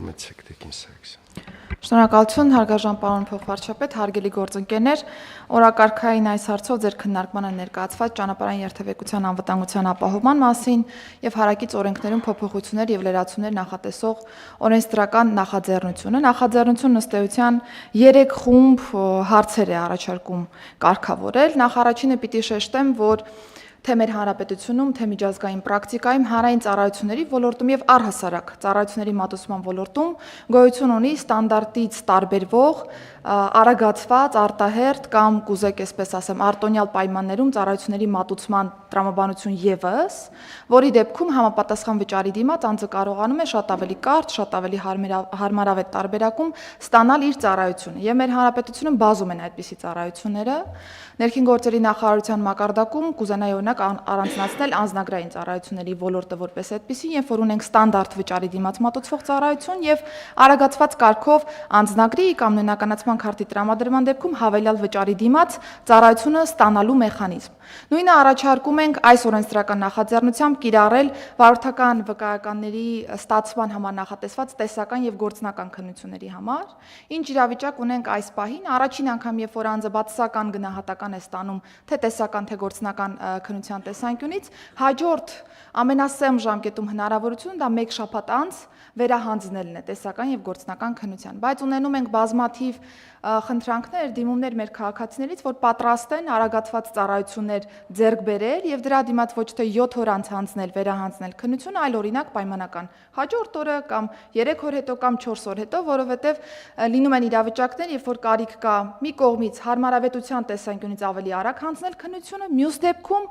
Համեցեք Տեկին Սարգսյան։ Շնորհակալություն, հարգարժան պարոն փոխվարչապետ, հարգելի գործընկերներ, օրակարգային այս հարցով ձեր քննարկմանը ներկայացված ճանապարհային երթևեկության անվտանգության ապահովման մասին եւ հարակից օրենքներում փոփոխություններ եւ լրացումներ նախատեսող օրենսդրական նախաձեռնությունը։ Նախաձեռնությունն ըստ էության 3 խումբ հարցեր է առաջարկում կարգավորել։ Նախ առաջինը պիտի շեշտեմ, որ թե մեր հանրապետությունում, թե միջազգային պրակտիկայում հանրային ծառայությունների ոլորտում եւ առհասարակ ծառայությունների մատուցման ոլորտում գոյություն ունի ստանդարտից տարբերվող, արագացված, արտահերթ կամ կուզեք այսպես ասեմ, արտոնյալ պայմաններում ծառայությունների մատուցման տրամաբանություն եւս, որի դեպքում համապատասխան վճարի դիմաց անձը կարողանում է շատ ավելի կարճ, շատ ավելի հարմարավետ տարբերակում ստանալ իր ծառայությունը։ Եվ մեր հանրապետությունում բազում են այդպիսի ծառայությունները։ Ներքին գործերի նախարարության մակարդակում կուզենայի օրինակ առանձնացնել անձնագրային ծառայությունների ոլորտը որպես այդպիսին, երբ որ ունենք ստանդարտ վճարի դիմաց մատուցվող ծառայություն եւ արագացված կարգով անձնագրի կամ նույնականացման քարտի տրամադրման դեպքում հավելյալ վճարի դիմաց ծառայությունը ստանալու մեխանիզմ։ Նույնը առաջարկում ենք այս օրենսդրական նախաձեռնությամբ կիրառել վարորդական վկայականների ստացման համար նախատեսված տեսական եւ գործնական քննությունների համար։ Ինչ իրավիճակ ունենք այս պահին, առաջին անգամ երբ որ անձը բացասական գնահատական է ստանում թե տեսական թե գործնական քննության տեսանկյունից, հաջորդ ամենասեմ ժամկետում հնարավորությունը դա 1 շաբաթ անց վերահանձնելն է տեսական եւ գործնական քննության, բայց ունենում ենք բազմաթիվ խնդրանքներ, դիմումներ մեր քաղաքացիներից, որ պատրաստ են արագացված ծառայություններ ձեռք բերել եւ դրա դիմաց ոչ թե 7 օր անց հանձնել, վերահանձնել քննությունը, այլ օրինակ պայմանական հաջորդ օրը կամ 3 օր հետո կամ 4 օր հետո, որովհետեւ լինում են իրավիճակներ, երբ որ կարիք կա մի կողմից հարմարավետության տեսանկյունից ավելի արագ հանձնել քննությունը, մյուս դեպքում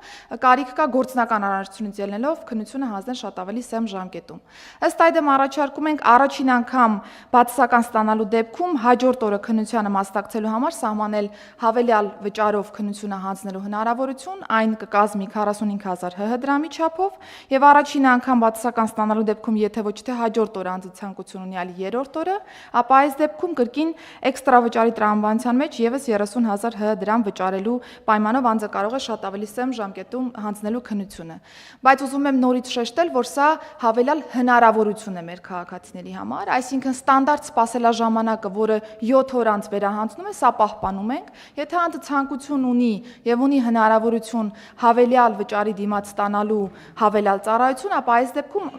կարիք կա գործնական առանցությունից ելնելով քննությունը հանձնել շատ ավելի սեմ ժամկետում։ Ըստ այդմ առաջարկում ենք առաջին անգամ բացասական ստանալու դեպքում հաջորդ օրը քննությանը մասնակցելու համար սահմանել հավելյալ վճարով քննությունը հանձնելու հնարավորություն, այն կկազմի 45000 ՀՀ դրամի չափով եւ առաջին անգամ բացասական ստանալու դեպքում եթե ոչ թե հաջորդ օրը անձը ցանկություն ունի, այլ երրորդ օրը, ապա այս դեպքում կրկին էքստրա վճարի տրամաբանության մեջ եւս 30000 ՀՀ դրամ վճարելու պայմանով անձը կարող է շատ ավելի սեմ ժամկետում հանձնելու քննությունը։ Բայց ուզում եմ նորից շեշտել, որ սա հավելյալ հնարավորություն է մեր քաղաքացիների համար, այսինքն ստանդարտ սպասելաժամանակը, որը 7 օր անց վերահանձնում է, սա պահպանում ենք։ Եթե անձը ցանկություն ունի եւ ունի հնարավորություն հավելյալ վճարի դիմաց ստանալու հավելյալ ծառայություն, ապա այս դեպքում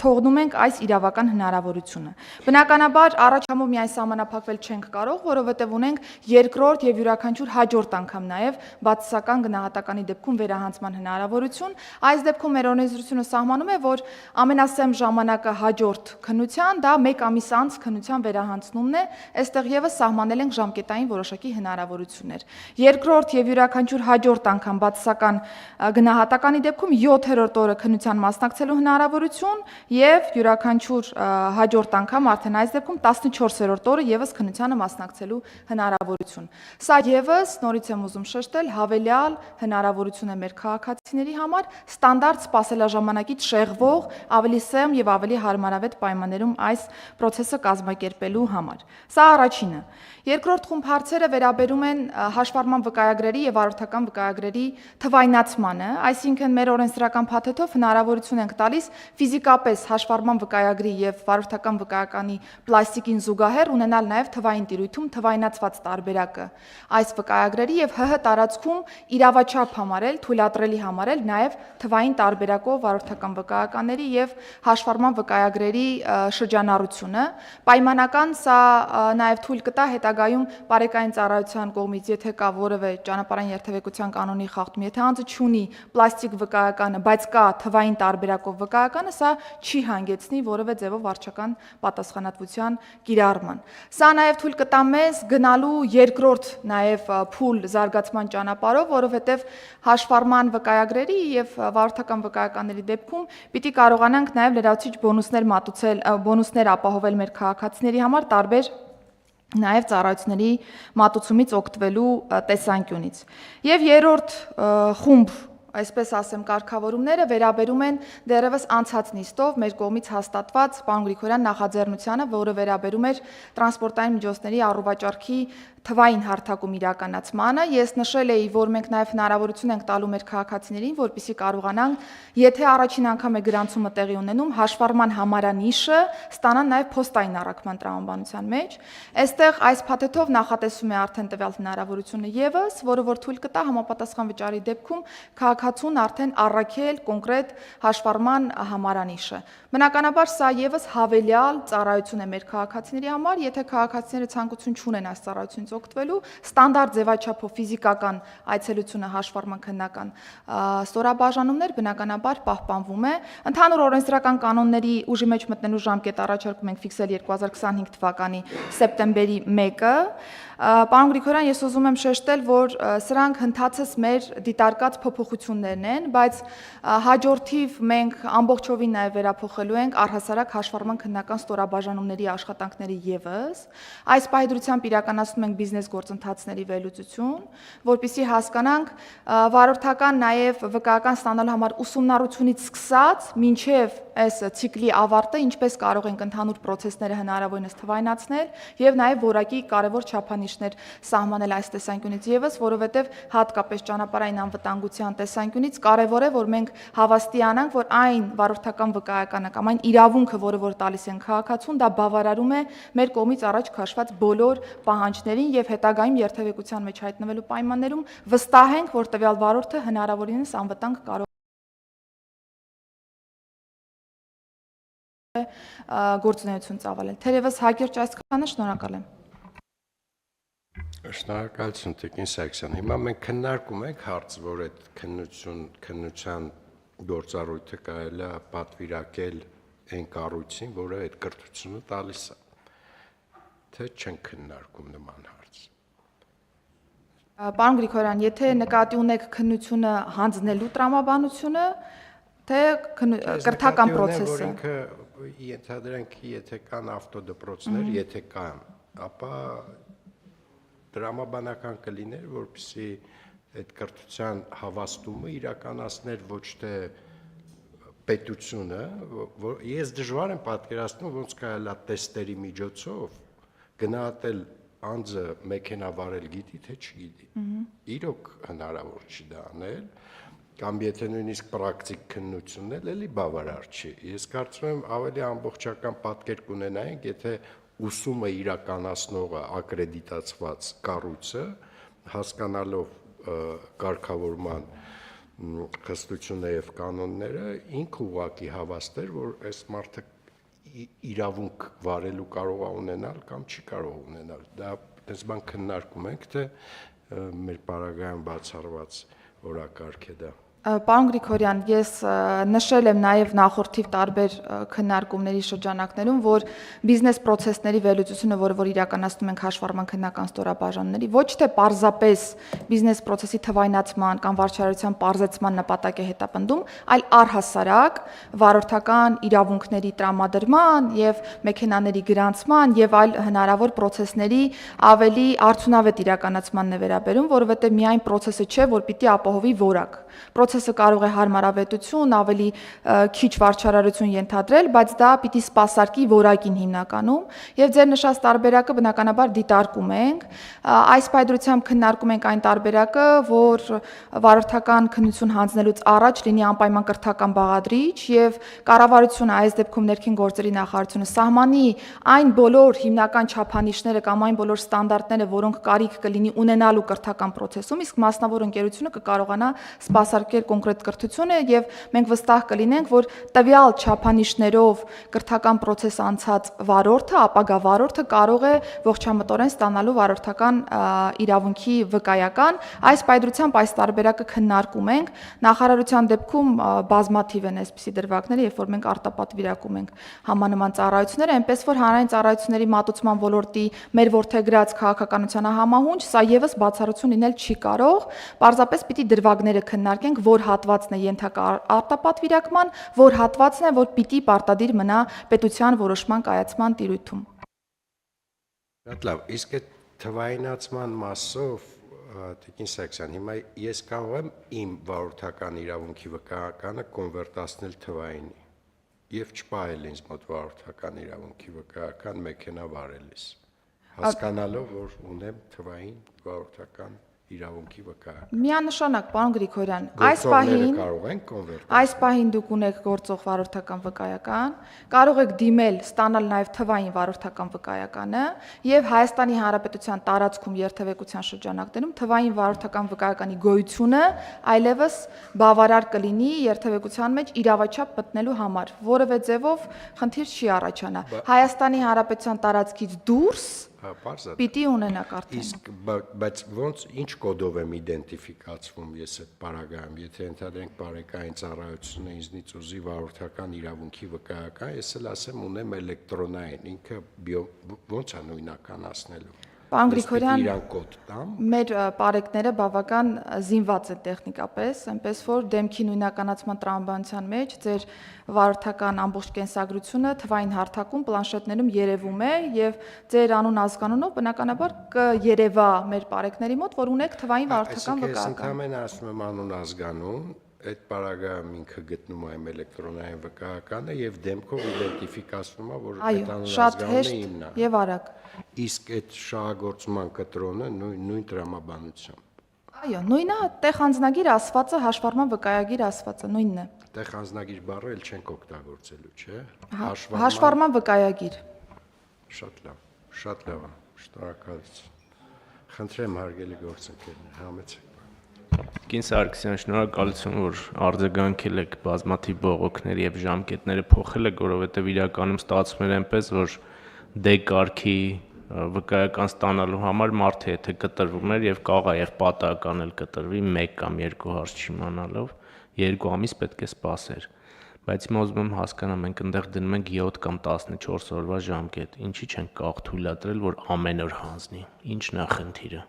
թողնում ենք այս իրավական հնարավորությունը։ Բնականաբար առաջամով միայն սահմանափակվել չենք կարող, որովհետև ունենք երկրորդ եւ յուրաքանչյուր հաջորդ անգամ նաեւ բացասական գնահատականի դեպքում վերահանձման հնարավորություն։ Այս դեպքում մեր օրենսդրությունը սահմանում է, որ ամենասեմ ժամանակը հաջորդ քննության դա 1 ամիս անց քննության վերահանձնումն է, այստեղ եւս սահմանել ենք ժամկետային որոշակի հնարավորություններ։ Երկրորդ եւ յուրաքանչյուր հաջորդ անգամ բացասական գնահատականի դեպքում 7-րդ օրը քննության մասնակցելու հնարավորություն եւ յուրաքանչյուր հաջորդ անգամ արդեն այս դեպքում 14-րդ օրը եւս քննությանը մասնակցելու հնարավորություն։ Սա եւս նորից եմ ուզում շեշտել, հավելյալ հնարավորություն է մեր քաղաքացիների համար ստանդարտ սպասելաժամանակից շեղվող ավելի սեմ եւ ավելի հարմարավետ պայմաններում այս process-ը կազմակերպելու համար։ Սա առաջինը։ Երկրորդ խումբ հարցերը վերաբերում են հաշվառման վկայագրերի եւ վարորդական վկայագրերի թվայնացմանը, այսինքն մեր օրենսդրական փաթեթով հնարավորություն ենք տալիս ֆիզիկապես հաշվառման վկայագրի եւ վարորդական վկայականի պլաստիկին զուգահեռ ունենալ նաեւ թվային տիրույթում թվայնացված տարբերակը այս վկայագրերի եւ ՀՀ տարածքում իրավաչափ համարել, թույլատրելի համարել նաեւ թվային տարբերակով վարորդական վկայականների եւ հաշվառման վկայագրերի շրջանառությունը։ Պայմանական սա նաեւ թույլ կտա հետագայում բարեկային ծառայության կողմից, եթե կա որևէ ճանապարհային երթևեկության կանոնի խախտում, եթե անձը չունի պլաստիկ վկայականը, բայց կա թվային տարբերակով վկայականը, սա չի հանգեցնի որևէ ձևով վարչական պատասխանատվության կիրառման։ Սա նաև թույլ կտա մեզ գնալու երկրորդ նաև փուլ զարգացման ճանապարհով, որովհետև հաշվառման վկայագրերի եւ վարորդական վկայականների դեպքում պիտի կարողանանք նաև լրացուցիչ բոնուսներ մատուցել, բոնուսներ ապահովել մեր քաղաքացիների համար տարբեր նաև ծառայությունների մատուցումից օգտվելու տեսանկյունից։ Եվ երրորդ խումբ այսպես ասեմ, կարգավորումները վերաբերում են դեռևս անցած նիստով մեր կողմից հաստատված պարոն Գրիգորյան նախաձեռնությանը, որը վերաբերում էր տրանսպորտային միջոցների առուվաճառքի թվային հարթակում իրականացմանը։ Ես նշել էի, որ մենք նաև հնարավորություն ենք տալու մեր քաղաքացիներին, որպեսզի կարողանան, եթե առաջին անգամ է գրանցումը տեղի ունենում, հաշվառման համարանիշը ստանան նաև փոստային առաքման տրամաբանության մեջ։ Այստեղ այս փաթեթով նախատեսում է արդեն տվյալ հնարավորությունը եւս, որը որ թույլ կտա համապատասխան վճարի դեպքում քաղաքացուն արդեն առաքել կոնկրետ հաշվառման համարանիշը։ Բնականաբար սա եւս հավելյալ ծառայություն է մեր քաղաքացիների համար, եթե քաղաքացիները ցանկություն չունեն այս ծառայությունից օգտվելու, ստանդարտ ձևաչափով ֆիզիկական այցելությունը հաշվառման քննական ստորաբաժանումներ բնականաբար պահպանվում է։ Ընդհանուր օրենսդրական կանոնների ուժի մեջ մտնելու ժամկետ առաջարկում ենք ֆիքսել 2025 թվականի սեպտեմբերի 1-ը։ Պարոն Գրիգորյան, ես ուզում եմ շեշտել, որ սրանք հնդածս մեր դիտարկած փոփոխություններն են, բայց հաջորդիվ մենք ամբողջովին նաև վերափոխելու ենք առհասարակ հաշվառման քննական ստորաբաժանումների աշխատանքների եւս։ Այս պահեդրությամբ իրականացնում ենք բիզնես գործընթացների վերլուծություն, որպեսզի հասկանանք վարորդական նաև վկայական ստանալու համար ուսումնառությունից սկսած մինչև այս ցիկլի ավարտը ինչպես կարող ենք ընդհանուր process-ները հնարավորինս թվայնացնել եւ նաև որակի կարևոր չափանիշներ սահմանել այս տեսանկյունից եւս, որովհետեւ հատկապես ճանապարհային անվտանգության տեսանկյունից կարևոր է, որ մենք հավաստիանանք, որ այն վարորդական վկայականը կամ այն իրավունքը, որը որ տալիս են քաղաքացուն, դա բավարարում է մեր կողմից առաջ քաշված բոլոր պահանջներին եւ հետագայում երթևեկության մեջ հայտնվելու պայմաններում վստահ ենք, որ տվյալ վարորդը հնարավորինս անվտանգ կարող գործունեություն ծավալել։ Թերևս հակիրճ այսքանը, շնորհակալ եմ։ Շնորհակալություն Տիկին Սարգսյան։ Հիմա մենք քննարկում ենք հարց, որ այդ քննության գործառույթը կարելի է պատվիրակել այն կառույցին, որը այդ կրթությունը տալիս է։ Թե չեն քննարկում նման հարց։ Պարոն Գրիգորյան, եթե նկատի ունեք քննությունը հանձնելու տրամաբանությունը, թե կրթական process-ը։ Ենթադրենք, եթե կան ավտոդպրոցներ, եթե կան, ապա դրամաբանական կլիներ, որպեսզի այդ կրթության հավաստումը իրականացներ ոչ թե պետությունը, ես դժվար եմ պատկերացնում, ոնց կարելի է տեստերի միջոցով գնահատել անձը մեքենա վարել գիտի, թե չգիտի։ Իրոք հնարավոր չի դա անել, կամ եթե նույնիսկ պրակտիկ քննությունն էլ էլի բավարար չի։ Ես կարծում եմ ավելի ամբողջական պատկեր կունենայինք, եթե ուսումը իրականացնողը ակրեդիտացված կառույցը հասկանալով կարգավորման խստությունը եւ կանոնները ինքը ուղղակի հավաստեր, որ այս մարդը իրավունք վարելու կարող է ունենալ կամ չի կարող ունենալ։ Դա այս բան քննարկում ենք, թե մեր պարագայում բացառված օրակարգ է դա։ Պարոն Գրիգորյան, ես նշել եմ նաև նախորդիվ տարբեր քննարկումների շրջանակներում, որ բիզնես process-ների վերլուծությունը, որը որ իրականացնում ենք հաշվառման քննական ստորաբաժանումների, ոչ թե պարզապես բիզնես process-ի թվայնացման կամ վարչարարության պարզեցման նպատակ է հետապնդում, այլ առհասարակ վարորդական իրավունքների տրամադրման եւ մեքենաների գրանցման եւ այլ հնարավոր process-ների ավելի արդյունավետ իրականացմանն է վերաբերում, որովհետեւ միայն process-ը չէ, որ պիտի ապահովի որակ։ Process-ը կարող է հարմարավետություն, ավելի քիչ վարչարարություն ենթադրել, բայց դա պիտի սպասարկի որակին հիմնականում, եւ ձեր նշած տարբերակը բնականաբար դիտարկում ենք։ Այս պայդրությամբ քննարկում ենք այն տարբերակը, որ վարորդական քննություն հանձնելուց առաջ լինի անպայման կրթական բաղադրիչ եւ կառավարությունը այս դեպքում ներքին գործերի նախարարությունը սահմանի այն բոլոր հիմնական չափանիշները կամ այն բոլոր ստանդարտները, որոնք կարիք կլինի ունենալու կրթական process-ում, իսկ մասնավոր ընկերությունը կկարողանա սպասարկել կոնկրետ կրթությունը եւ մենք վստահ կլինենք, որ տվյալ չափանիշներով կրթական process անցած վարորդը, ապագա վարորդը կարող է ողջամտորեն ստանալու վարորդական իրավունքի վկայական։ Այս պայդրությամբ այս տարբերակը քննարկում ենք։ Նախարարության դեպքում բազմաթիվ են այսպիսի դրվագները, երբ որ մենք արտապատվիրակում ենք համանման ծառայությունները, այնպես որ հանրային ծառայությունների մատուցման ոլորտի մեր որդեգրած քաղաքականության համահունչ սա եւս բացառություն լինել չի կարող։ Պարզապես պիտի դրվագները քննարկենք, որ հատվածն է ենթակա արտապատվիրակման, որ հատվածն է, որ պիտի պարտադիր մնա պետության որոշման կայացման տիրույթում։ Շատ լավ, իսկ այդ թվայնացման մասով Տիկին Սարգսյան, հիմա ես կարող եմ իմ վարորդական իրավունքի վկայականը կոնվերտացնել թվայինի եւ չպահել ինձ մոտ վարորդական իրավունքի վկայական մեքենա վարելիս։ Հասկանալով, որ ունեմ թվային վարորդական իրավունքի վկայական։ Միանշանակ, պարոն Գրիգորյան, Գործողները կարող են կոնվերտ։ այս պահին դուք ունեք գործող վարորդական վկայական, կարող եք դիմել, ստանալ նաև թվային վարորդական վկայականը եւ Հայաստանի Հանրապետության տարածքում երթևեկության շրջանակներում թվային վարորդական վկայականի գոյությունը այլևս բավարար կլինի երթևեկության մեջ իրավաչափ մտնելու համար, որևէ ձևով խնդիր չի առաջանա։ Հայաստանի Հանրապետության տարածքից դուրս Պարզ է։ պիտի ունենաք արդեն։ Իսկ բայց ոնց ինչ կոդով եմ իդենտիֆիկացվում ես այդ պարագայում, եթե ընդհանրենք բարեկային ծառայությունը ինձնից ուզի վարորդական իրավունքի վկայական, ես էլ ասեմ ունեմ էլեկտրոնային, ինքը ոնց է նույնականացնելու։ Պարոն Գրիգորյան, իրան կոդ տամ։ մեր պարեկները բավական զինված են տեխնիկապես, այնպես որ դեմքի նույնականացման տրամաբանության մեջ ձեր վարորդական ամբողջ կենսագրությունը թվային հարթակում պլանշետներում երևում է եւ ձեր անուն ազգանունով բնականաբար կերևա մեր պարեկների մոտ, որ ունեք թվային վարորդական Ես վկայական։ ընդհանրապես ասում եմ անուն ազգանուն, այդ պարագայում ինքը գտնում է իմ էլեկտրոնային վկայականը եւ դեմքով իդենտիֆիկացնում է, որ այդ Այո, անուն շատ ազգանունը հեշտ իմն է։ եւ արագ։ Իսկ այդ շահագործման կտրոնը նույն տրամաբանությամբ։ Այո, նույնը տեղ անձնագիր ասվածը, հաշվառման վկայագիր ասվածը նույնն է։ Տեղ անձնագիր բառը էլ չենք օգտագործելու, չէ՞։ Հաշվառման վկայագիր։ Շատ լավ, շատ լավ, շնորհակալություն։ Խնդրեմ հարգելի գործընկերներ, համեցեք։ Կին Սարգսյան, շնորհակալություն, որ արձագանքել եք բազմաթիվ բողոքների եւ ժամկետները փոխել եք, որովհետեւ իրականում ստացվում էր այնպես, որ դեկարգի վկայական ստանալու համար մարդը եթե կտրվում էր եւ կարող է եւ պատահական էլ կտրվի 1 կամ 2 հարց չիմանալով 2 ամիս պետք է սպասեր, բայց հիմա ուզում եմ հասկանալ, մենք այնտեղ դնում ենք 7 կամ 14 օրվա ժամկետ, ինչի չենք կարող թույլատրել, որ ամեն օր հանձնի, ինչն է խնդիրը։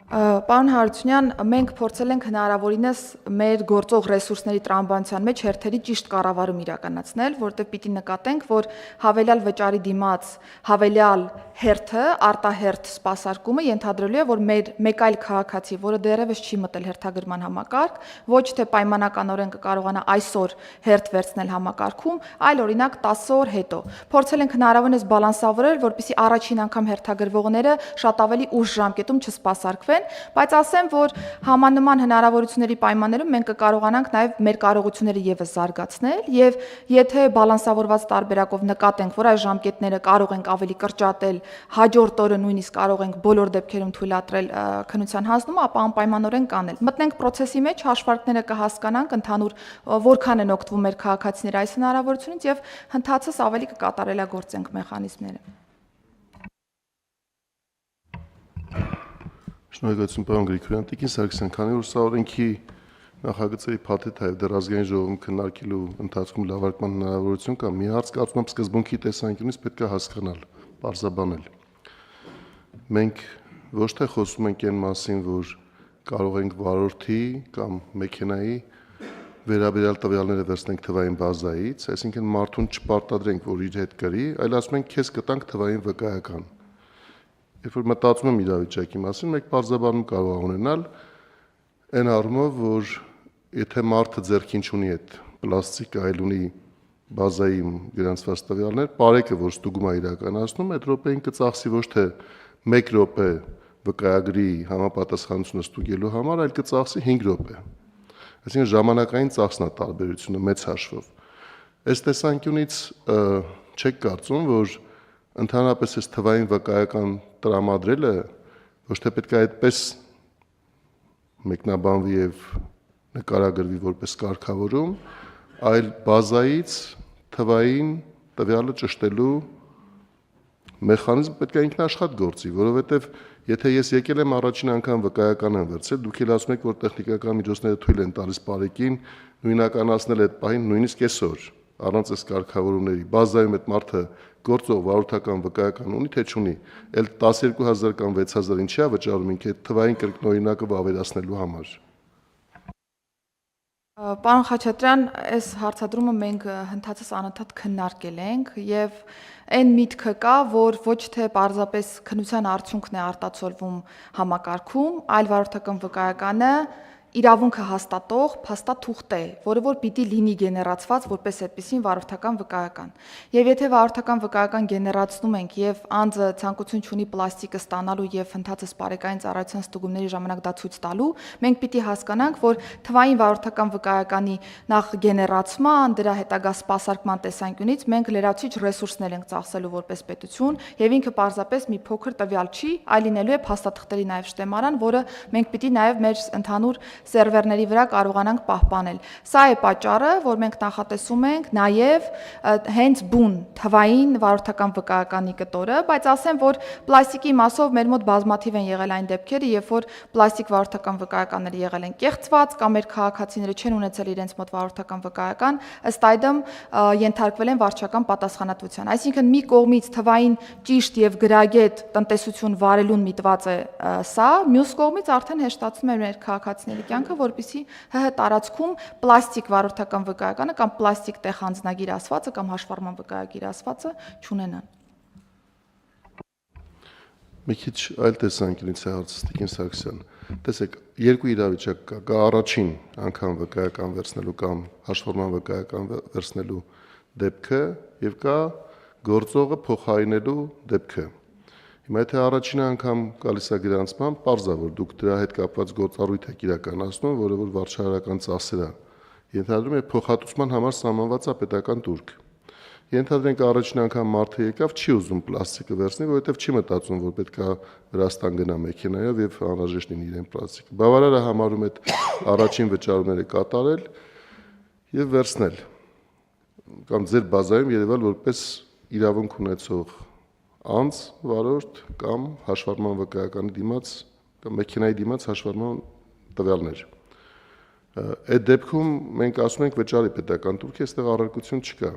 Պարոն Հարությունյան, մենք փորձել ենք հնարավորինս մեր գործող ռեսուրսների տրամաբանության մեջ հերթերի ճիշտ կառավարում իրականացնել, որտեղ պիտի նկատենք, որ հավելյալ վճարի դիմաց հավելյալ հերթը, արտահերթ սպասարկումը ենթադրելու է, որ մեկ այլ քաղաքացի, որը դեռևս չի մտել հերթագրման համակարգ, ոչ թե պայմանականորեն կկարողանա այսօր հերթ վերցնել համակարգում, այլ օրինակ 10 օր հետո։ Փորձել ենք հնարավորինս բալանսավորել, որպեսզի առաջին անգամ հերթագրվողները շատ ավելի ուշ ժամկետում չսպասարկվեն, բայց ասեմ, որ համանման հնարավորությունների պայմաններում մենք կկարողանանք նաև մեր կարողությունները եւս զարգացնել եւ եթե բալանսավորված տարբերակով նկատենք, որ այս ժամկետները կարող ենք ավելի կրճատել, հաջորդ օրը նույնիսկ կարող ենք բոլոր դեպքերում թույլատրել քննության հանձնումը, ապա անպայմանորեն կանել։ Մտնենք process-ի մեջ, հաշվարկները կհասկանանք ընդհանուր որքան են օգտվում մեր քաղաքացիները այս հնարավորությունից եւ հնդածս ավելի կկատարելագործենք մեխանիզմները։ Շնորհակալություն պարոն Գրիգորյան, Տիկին Սարգսյան, քանի որ սա օրենքի նախագծերի փաթեթ է եւ դեռ ազգային ժողովում քննարկելու ընթացքում լավարկման հնարավորություն կա, մի հարց կարծում եմ սկզբունքի տեսանկյունից պետք է հասկանալ, պարզաբանել։ Մենք ոչ թե խոսում ենք այն մասին, որ կարող ենք վարորդի կամ մեքենայի վերաբերյալ տվյալները վերցնենք թվային բազայից, այսինքն մարդուն չպարտադրենք, որ իր հետ կրի, այլ ասում ենք քեզ կտանք թվային վկայական։ Երբ որ մտածում եմ իրավիճակի մասին, մեկ բարձաբանում կարող ունենալ այն առումով, որ եթե մարդը ձեռքին չունի այդ պլաստիկ, այլ ունի բազայի գրանցված տվյալներ, բարեկը, որ ստուգում է իրականացնում, այդ րոպեին կծախսի ոչ թե 1 րոպե վկայագրի համապատասխանությունը ստուգելու համար, այլ կծախսի 5 րոպե։ Այսինքն ժամանակային ծախսն է տարբերությունը մեծ հաշվով։ Այս տեսանկյունից չեք կարծում, որ ընդհանրապես այս թվային վկայական տրամադրելը ոչ թե պետք է այդպես մեկնաբանվի եւ նկարագրվի որպես կարգավորում, այլ բազայից թվային տվյալը ճշտելու մեխանիզմ պետք է ինքնաշխատ գործի, որովհետեւ եթե ես եկել եմ առաջին անգամ վկայական եմ վերցրել, դուք էլ ասում եք, որ տեխնիկական միջոցները թույլ են տալիս բարեկին նույնականացնել այդ պահին նույնիսկ այսօր, առանց այս կարգավորումների, բազայում այդ մարդը գործող վարորդական վկայական ունի, թե չունի, էլ 12000 կամ 6000 ինչի է վճարում ինքը այդ թվային կրկնօրինակը վավերացնելու համար։ Պարոն Խաչատրյան, այս հարցադրումը մենք հնդածս անընդհատ քննարկել ենք եւ այն միտքը կա, որ ոչ թե պարզապես քննության արդյունքն է արտացոլվում համակարգում, այլ վարորդական վկայականը իրավունքը հաստատող փաստաթուղթ է, որը որ պիտի լինի գեներացված որպես այդպիսին վարորդական վկայական։ Եվ եթե վարորդական վկայական գեներացնում ենք եւ անձը ցանկություն չունի պլաստիկը ստանալու եւ ընդհանրապես բարեկային ծառայության ստուգումների ժամանակ դա ցույց տալու, մենք պիտի հասկանանք, որ թվային վարորդական վկայականի նախ գեներացման, դրա հետագա սպասարկման տեսանկյունից մենք լրացուցիչ ռեսուրսներ ենք ծախսելու որպես պետություն եւ ինքը պարզապես մի փոքր տվյալ չի, այլ լինելու է փաստաթղթերի նաեւ շտեմարան, որը մենք պիտի նաեւ մեր ընդհանուր սերվերների վրա կարողանանք պահպանել։ Սա է պատճառը, որ մենք նախատեսում ենք նաեւ հենց բուն թվային վարորդական վկայականի կտորը, բայց ասեմ, որ պլաստիկի մասով մեր մոտ բազմաթիվ են եղել այն դեպքերը, երբ որ պլաստիկ վարորդական վկայականները եղել են կեղծված կամ մեր քաղաքացիները չեն ունեցել իրենց մոտ վարորդական վկայական, ըստ այդմ ենթարկվել են վարչական պատասխանատվության։ Այսինքն մի կողմից թվային ճիշտ եւ գրագետ տնտեսություն վարելուն միտված է սա, մյուս կողմից արդեն հեշտացնում է մեր քաղաքացիների կյանքը, որպեսզի ՀՀ տարածքում պլաստիկ վարորդական վկայականը կամ պլաստիկ տեղ հանձնագիր ասվածը կամ հաշվառման վկայագիր ասվածը չունենան։ Մի քիչ այլ տեսանկյունից է հարցը Տիկին Սարգսյան։ Տեսեք, երկու իրավիճակ կա, կա առաջին անգամ վկայական վերցնելու կամ հաշվառման վկայական վերցնելու դեպքը եւ կա գործողը փոխարինելու դեպքը։ Հիմա եթե առաջին անգամ գալիս է գրանցման, պարզ է, որ դուք դրա հետ կապված գործառույթ եք իրականացնում, որը որ վարչահարական ծախսեր է։ Ենթադրում է փոխհատուցման համար սահմանված է պետական տուրք։ Ենթադրենք առաջին անգամ մարդը եկավ, չի ուզում պլաստիկը վերցնել, որովհետև չի մտածում, որ պետք է Վրաստան գնա մեքենայով եւ անհրաժեշտ լինի իրեն պլաստիկը։ Բավարար է համարում այդ առաջին վճարումները կատարել եւ վերցնել։ Կամ ձեր բազայում երևալ որպես իրավունք ունեցող անձ վարորդ կամ հաշվառման վկայականի դիմաց կամ մեքենայի դիմաց հաշվառման տվյալներ։ Այդ դեպքում մենք ասում ենք վճարի պետական տուրք, այստեղ առարկություն չկա։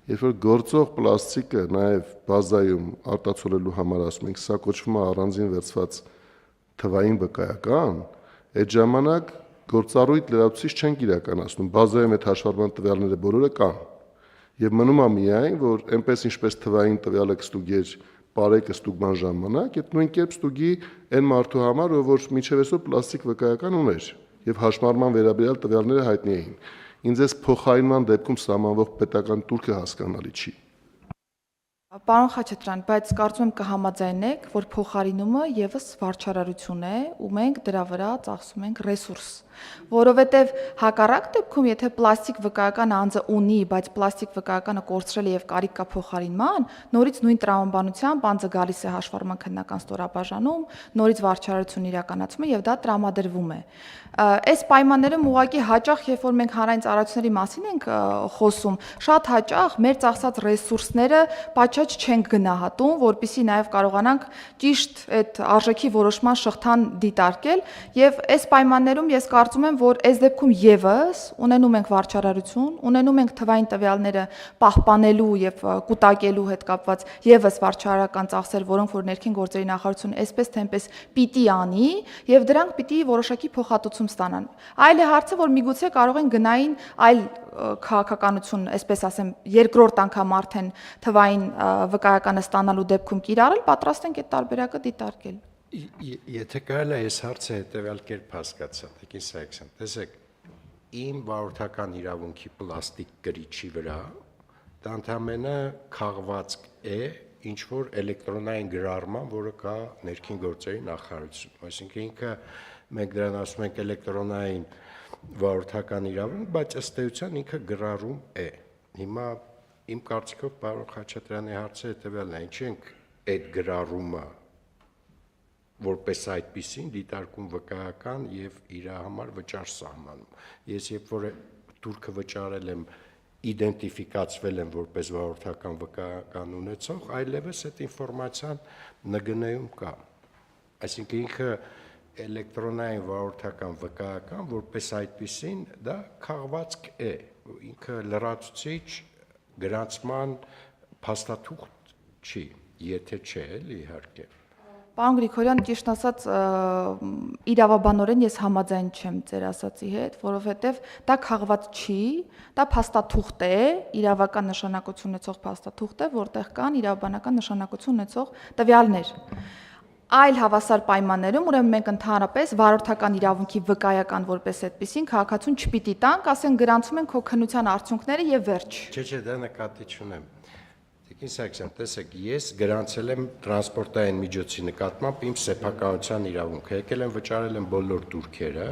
Երբ որ գործող պլաստիկը նաև բազայում արտացոլելու համար ասում ենք, սա կոչվում է առանձին վերցված թվային վկայական, այդ ժամանակ գործառույթ լրացուցիչ չենք իրականացնում, բազայում այդ հաշվառման տվյալները բոլորը կան։ Եվ մնում է միայն, որ այնպես ինչպես թվային տվյալը կստուգեր բարեկը ստուգման ժամանակ, այդ նույն կերպ ստուգի այն մարդու համար, որ մինչև այսօր պլաստիկ վկայական ուներ եւ հաշվառման վերաբերյալ տվյալները հայտնի էին։ Ինձ այս փոխարինման դեպքում սահմանվող պետական տուրքը հասկանալի չի։ Պարոն Խաչատրյան, բայց կարծում եմ կհամաձայնեք, որ փոխարինումը եւս վարչարարություն է, ու մենք դրա վրա ծախսում ենք ռեսուրս, որովհետեւ հակառակ դեպքում, եթե պլաստիկ վկայական անձը ունի, բայց պլաստիկ վկայականը կորցրել է եւ կարիք կա փոխարինման, նորից նույն տրամաբանությամբ անձը գալիս է հաշվառման քննական ստորաբաժանում, նորից վարչարարություն իրականացում է եւ դա տրամադրվում է։ Այս պայմաններում ուղղակի հաճախ, երբ որ մենք հանրային ծառայությունների մասին ենք խոսում, շատ հաճախ մեր ծախսած ռեսուրսները պատշաճ չենք գնահատում, որpիսի նաև կարողանանք ճիշտ այդ արժեքի որոշման շղթան դիտարկել եւ այս պայմաններում ես կարծում եմ, որ այս դեպքում եւս ունենում ենք վարչարարություն, ունենում ենք թվային տվյալները պահպանելու եւ կուտակելու հետ կապված եւս վարչարարական ծախսեր, որոնք որ ներքին գործերի նախարարությունը այսպես թե այնպես պիտի անի եւ դրանք պիտի որոշակի փոխհատուցում ստանան։ Այլ է հարցը, որ միգուցե կարող են գնային այլ քաղաքականություն, այսպես ասեմ, երկրորդ անգամ արդեն թվային վկայականը ստանալու դեպքում կիրառել, պատրաստ ենք այդ տարբերակը դիտարկել։ Եթե կարելի է այս հարցը հետևյալ կերպ հասկացա, Տիկին Սարգսյան, տեսեք, իմ վարորդական իրավունքի պլաստիկ գրիչի վրա դա ընդհանրապես քաղվածք է ինչ որ էլեկտրոնային գրառման, որը կա ներքին գործերի նախարարությունում, այսինքն ինքը մենք դրան ասում ենք էլեկտրոնային վարորդական իրավունք, բայց ըստ էության ինքը գրառում է։ Հիմա իմ կարծիքով պարոն Խաչատրյանի հարցը հետևյալն է, ինչ ենք այդ գրառումը որպես այդպիսին դիտարկում վկայական եւ իր համար վճար սահմանում։ Ես երբ որ տուրքը վճարել եմ, իդենտիֆիկացվել եմ որպես վարորդական վկայական ունեցող, այլևս այդ ինֆորմացիան ՆԳՆ-ում կա։ Այսինքն ինքը էլեկտրոնային վարորդական վկայական որպես այդպիսին դա քաղվածք է, ինքը լրացուցիչ գրանցման փաստաթուղթ չի, եթե չէ, էլի իհարկե։ Պարոն Գրիգորյան, ճիշտ ասած, իրավաբանորեն ես համաձայն չեմ ձեր ասացի հետ, որովհետև դա քաղված չի, դա փաստաթուղթ է, իրավական նշանակություն ունեցող փաստաթուղթ է, որտեղ կան իրավաբանական նշանակություն ունեցող տվյալներ։ Այլ հավասար պայմաններում ուրեմն մենք ընդհանրապես վարորդական իրավունքի վկայական որպես այդպեսին քաղաքացուն չպիտի տանք, ասեն գրանցում են քո քննության արդյունքները եւ վերջ։ Չէ, դա նկատի չունեմ։ Տիկին Սարգսյան, տեսեք, ես գրանցել եմ տրանսպորտային միջոցի նկատմամբ իմ սեփականության իրավունքը, եկել եմ վճարել եմ բոլոր турքերը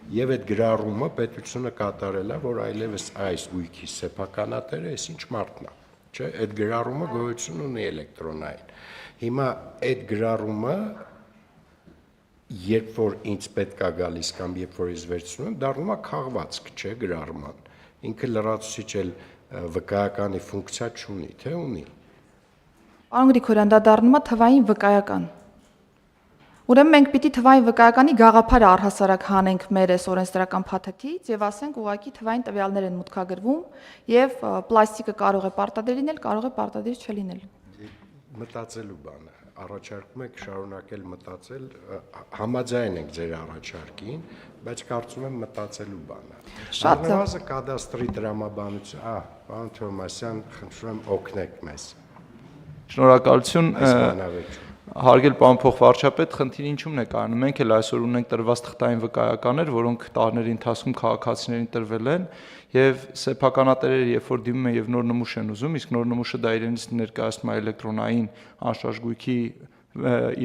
եւ այդ գրառումը պետությունը կատարել է, որ այլևս այս գույքի սեփականատերը էս ինչ մարդն է, չէ՞, այդ գրառումը գոյություն ունի էլեկտրոնային։ Հիմա այդ գրառումը երբ որ ինձ պետք է գալիս կամ երբ որ ես վերցնում եմ, դառնում է քաղվածք, չէ, գրառման։ Ինքը լրացուցիչ էլ վկայականի ֆունկցիա չունի, թե ունի։ Պարոն Գրիգորյան, դա դառնում է թվային վկայական։ Ուրեմն մենք պիտի թվային վկայականի գաղափարը առհասարակ հանենք մեր այս օրենսդրական փաթեթից եւ ասենք ուղղակի թվային տվյալներ են մուտքագրվում եւ պլաստիկը կարող է պարտադիր լինել, կարող է պարտադիր չլինել։ Մտածելու բանը, առաջարկում եք շարունակել մտածել, համաձայն ենք ձեր առաջարկին, բայց կարծում եմ մտածելու բանը։ Առնվազն կադաստրի դրամաբանություն, պարոն Թովմասյան, խնդրում եմ օգնեք մեզ։ Շնորհակալություն։ Հարգել պարոն փոխվարչապետ, խնդիրը ինչու՞մն է կայանում։ Մենք էլ այսօր ունենք տրված թղթային վկայականներ, որոնք տարիների ընթացքում քաղաքացիներին տրվել են, եւ սեփականատերերը երբ որ դիմում են եւ նոր նմուշ են ուզում, իսկ նոր նմուշը դա իրենից ներկայացնում է էլեկտրոնային անշարժ գույքի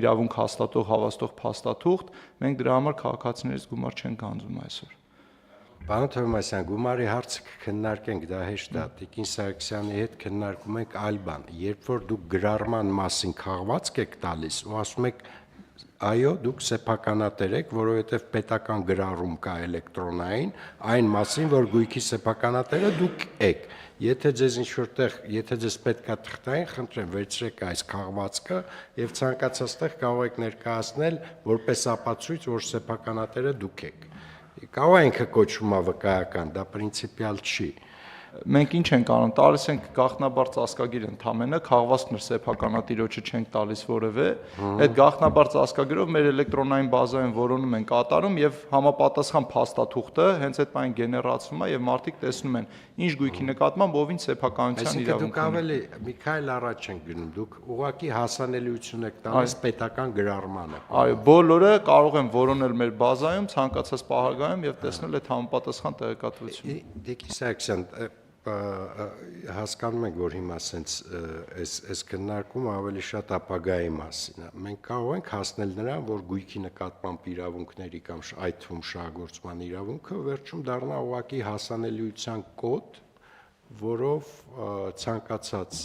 իրավունք հաստատող հավաստող փաստաթուղթ, մենք դրա համար քաղաքացիներից գումար չենք գանձում այսօր։ Պարոն Թովմասյան, գումարի հարցը քննարկենք, դա հեշտ է, Տիկին Սարգսյանի հետ քննարկում ենք այլ բան։ Երբ որ դուք գրառման մասին քաղվածք եք տալիս ու ասում եք, այո, դուք սեփականատեր եք, որովհետև պետական գրառում կա էլեկտրոնային, այն մասին, որ գույքի սեփականատերը դուք եք։ Եթե ձեզ ինչ-որտեղ, եթե ձեզ պետք է թղթային, խնդրեմ, վերցրեք այս քաղվածքը եւ ցանկացած տեղ կարող եք ներկայացնել որպես ապացույց, որ սեփականատերը դուք եք։ Կարող է ինքը կոչվում է վկայական, դա պրինցիպիալ չի։ Մենք ինչ ենք անում, տալիս ենք գաղտնաբար ծածկագիր ընդամենը, քաղվածքն սեփականատիրոջը չենք տալիս որևէ, այդ գաղտնաբար ծածկագրով մեր էլեկտրոնային բազայում որոնում են կատարում եւ համապատասխան փաստաթուղթը հենց այդ բանը գեներացվում է եւ մարդիկ տեսնում են ինչ գույքի նկատմամբ ով ինչ սեփականության իրավունք ունի։ Դուք ավելի մի քայլ առաջ են գնում, դուք ուղղակի հասանելիություն եք տալիս պետական գրառմանը։ Այո, բոլորը կարող են որոնել մեր բազայում, ցանկացած պահագայում եւ տեսնել այդ համապատասխան տեղեկատվությունը։ Տիկին Սարգսյան, հասկանում ենք, որ հիմա սենց այս քննարկումը ավելի շատ ապագայի մասին է։ Մենք կարող ենք հասնել նրան, որ գույքի նկատմամբ իրավունքների կամ այդ թվում շահագործման իրավունքը վերջում դառնա ուղղակի հասանելիության կոդ, որով ցանկացած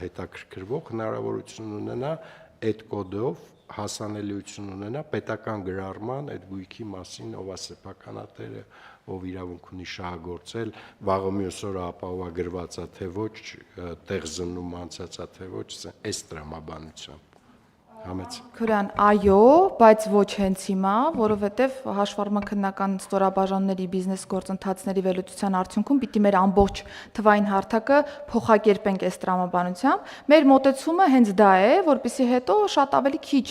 հետաքրքրվող հնարավորություն ունենա այդ կոդով հասանելիություն ունենա պետական գրառման այդ գույքի մասին, ով է սեփականատերը, ով իրավունք ունի շահագործել, վաղը մյուս օրը ապահովագրված է թե ոչ, տեղ զննում անցած է թե ոչ, այս տրամաբանությամբ։ Քուրյան, այո, բայց ոչ հենց հիմա, որովհետև հաշվառման քննական ստորաբաժանումների բիզնես գործընթացների վերլուծության արդյունքում պիտի մեր ամբողջ թվային հարթակը փոխակերպենք այս տրամաբանությամբ։ Մեր մոտեցումը հենց դա է, որպեսզի հետո շատ ավելի քիչ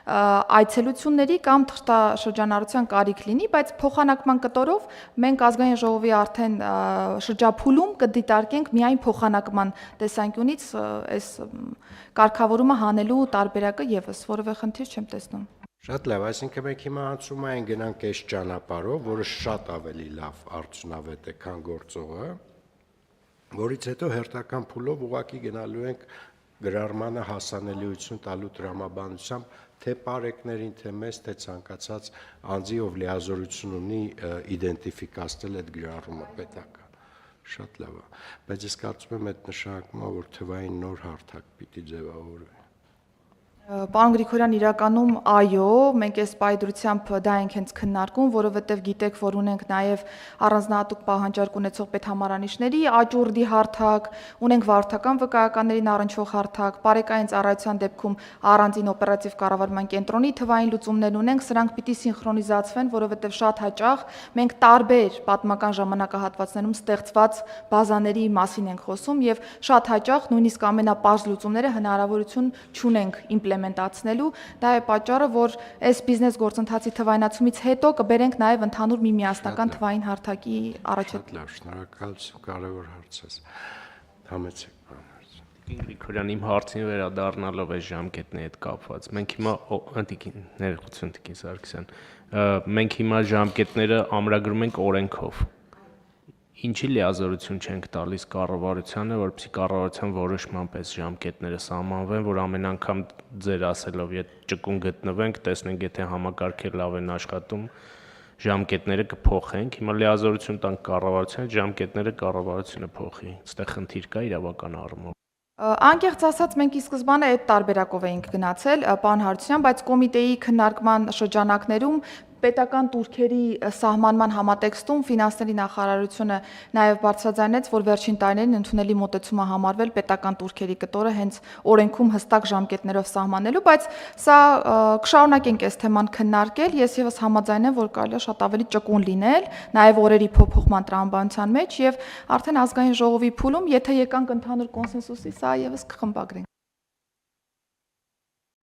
այցելությունների կամ թղթաշրջանառության կարիք լինի, բայց փոխանակման կտորով մենք ազգային ժողովի արդեն շրջափուլում կդիտարկենք միայն փոխանակման տեսանկյունից այս կարգավորումը հանելու տարբերակը եւս որևէ խնդիր չեմ տեսնում։ Շատ լավ, այսինքն մենք հիմա անցումային գնանք այս ճանապարհով, որը շատ ավելի լավ արդյունավետ է, քան գործողը, որից հետո հերթական փուլով ուղղակի գնալու ենք գրառմանը հասանելիություն տալու տրամաբանությամբ թե պարեկներին, թե մեզ, թե ցանկացած անձի, ով լիազորություն ունի իդենտիֆիկացնել այդ գրառումը պետական։ Շատ լավ է, բայց ես կարծում եմ այդ նշանակում է, որ թվային նոր հարթակ պիտի ձևավորվի։ Պարոն Գրիգորյան, իրականում այո, մենք այս պայդրությամբ դա ենք հենց քննարկում, որովհետև գիտեք, որ ունենք նաև առանձնահատուկ պահանջարկ ունեցող պետհամարանիշների աճուրդի հարթակ, ունենք վարորդական վկայականներին առնչվող հարթակ, բարեկային ծառայության դեպքում առանձին օպերատիվ կառավարման կենտրոնի թվային լուծումներ ունենք, սրանք պիտի սինխրոնիզացվեն, որովհետև շատ հաճախ մենք տարբեր պատմական ժամանակահատվածներում ստեղծված բազաների մասին ենք խոսում եւ շատ հաճախ նույնիսկ ամենապարզ լուծումները հնարավորություն չունենք իմպլեմենտացնելու, դա է պատճառը, որ այս բիզնես գործընթացի թվայնացումից հետո կբերենք նաև ընդհանուր մի միասնական թվային հարթակի առաջ։ Շատ լավ, շնորհակալություն, կարևոր հարց է։ Համեցեք, պարոն Հարություն։ Գրիգորյան, իմ հարցին վերադառնալով այս ժամկետների հետ կապված, մենք հիմա ներողություն Տիկին Սարգսյան, մենք հիմա ժամկետները ամրագրում ենք օրենքով։ Ինչի լիազորություն չենք տալիս կառավարությանը, որպեսզի կառավարության որոշմամբ այս ժամկետները սահմանվեն, որ ամեն անգամ ձեր ասելով, եթե ճկուն գտնվենք, տեսնենք, եթե համակարգը լավ են աշխատում, ժամկետները կփոխենք։ Հիմա լիազորություն տանք կառավարությանը, ժամկետները կառավարությունը փոխի։ Այստեղ խնդիր կա իրավական առումով։ Անկեղծ ասած, մենք ի սկզբանե այդ տարբերակով էինք գնացել, պարոն Հարությունյան, բայց կոմիտեի քննարկման շրջանակներում պետական տուրքերի սահմանման համատեքստում ֆինանսների նախարարությունը նաև բարձրաձայնեց, որ վերջին տարիներին ընդունելի մոտեցում է համարվել պետական տուրքերի կտորը հենց օրենքում հստակ ժամկետներով սահմանելու, բայց սա կշարունակենք այս թեման քննարկել, ես եւս համաձայն եմ, որ կարելի է շատ ավելի ճկուն լինել, նաև օրերի փոփոխման տրամաբանության մեջ եւ արդեն ազգային ժողովի փուլում, եթե եկանք ընդհանուր կոնսենսուսի, սա եւս կխմբագրենք։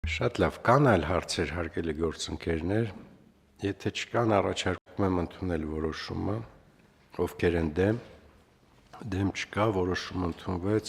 Շատ լավ, կան այլ հարցեր, հարգելի գործընկերներ։ Եթե չկան, առաջարկում եմ ընդունել որոշումը, ովքեր են դեմ չկա, որոշումը ընդունվեց